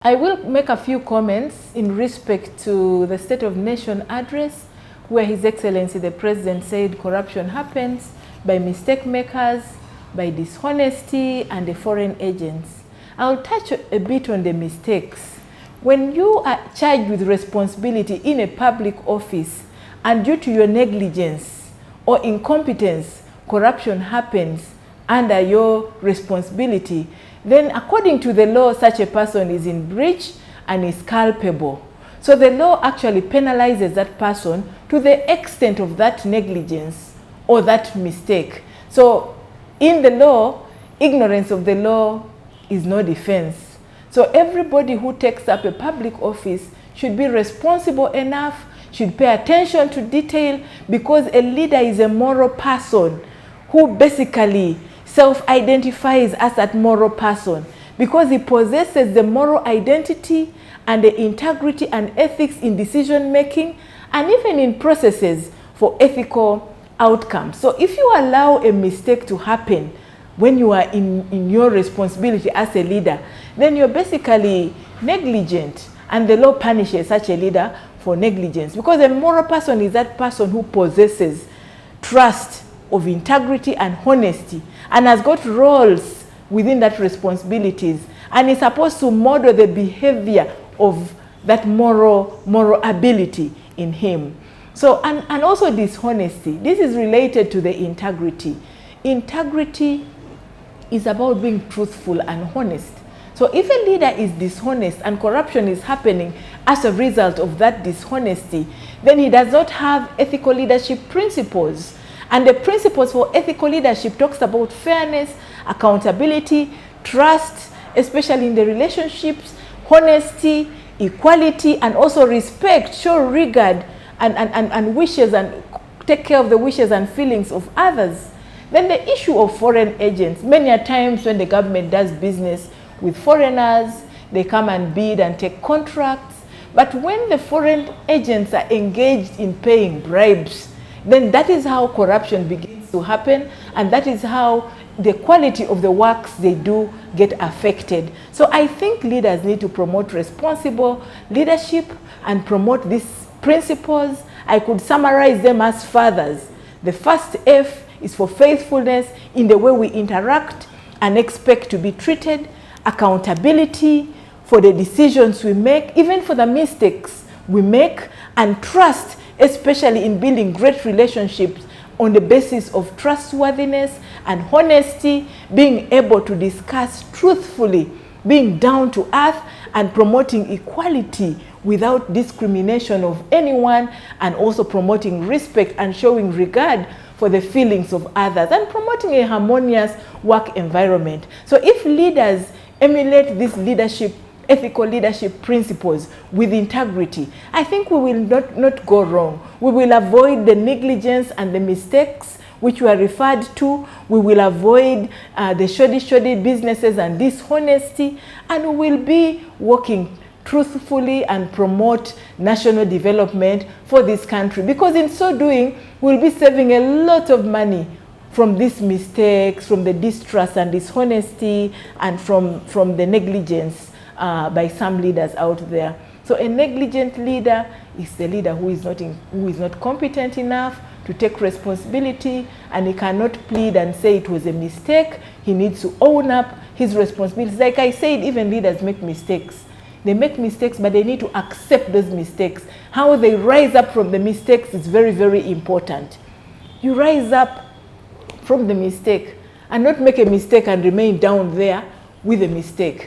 I will make a few comments in respect to the State of Nation address, where His Excellency the President said corruption happens by mistake makers, by dishonesty, and the foreign agents. I'll touch a bit on the mistakes. When you are charged with responsibility in a public office and due to your negligence or incompetence, corruption happens under your responsibility, then according to the law, such a person is in breach and is culpable. So the law actually penalizes that person to the extent of that negligence or that mistake. So in the law, ignorance of the law is no defense. So everybody who takes up a public office should be responsible enough, should pay attention to detail, because a leader is a moral person who basically self-identifies as that moral person because he possesses the moral identity and the integrity and ethics in decision making and even in processes for ethical outcomes. So if you allow a mistake to happen when you are in your responsibility as a leader, then you're basically negligent, and the law punishes such a leader for negligence, because a moral person is that person who possesses trust of integrity and honesty and has got roles within that responsibilities and is supposed to model the behavior of that moral ability in him. So, and also dishonesty. This is related to the integrity. Integrity is about being truthful and honest. So if a leader is dishonest and corruption is happening as a result of that dishonesty, then he does not have ethical leadership principles. And the principles for ethical leadership talks about fairness, accountability, trust, especially in the relationships, honesty, equality, and also respect, show regard and wishes, and take care of the wishes and feelings of others. Then the issue of foreign agents. Many a times when the government does business with foreigners, they come and bid and take contracts. But when the foreign agents are engaged in paying bribes, then that is how corruption begins to happen, and that is how the quality of the works they do get affected. So I think leaders need to promote responsible leadership and promote these principles. I could summarize them as fathers. The first F is for faithfulness in the way we interact and expect to be treated, accountability for the decisions we make, even for the mistakes we make, and trust, especially in building great relationships on the basis of trustworthiness and honesty, being able to discuss truthfully, being down to earth, and promoting equality without discrimination of anyone, and also promoting respect and showing regard for the feelings of others, and promoting a harmonious work environment. So if leaders emulate this leadership, ethical leadership principles with integrity, I think we will not go wrong. We will avoid the negligence and the mistakes which were referred to. We will avoid the shoddy businesses and dishonesty, and we will be working truthfully and promote national development for this country, because in so doing, we'll be saving a lot of money from these mistakes, from the distrust and dishonesty, and from the negligence by some leaders out there. So a negligent leader is the leader who is not competent enough to take responsibility, and he cannot plead and say it was a mistake. He needs to own up his responsibilities. Like I said, even leaders make mistakes. They make mistakes, but they need to accept those mistakes. How they rise up from the mistakes is very, very important. You rise up from the mistake and not make a mistake and remain down there with a mistake.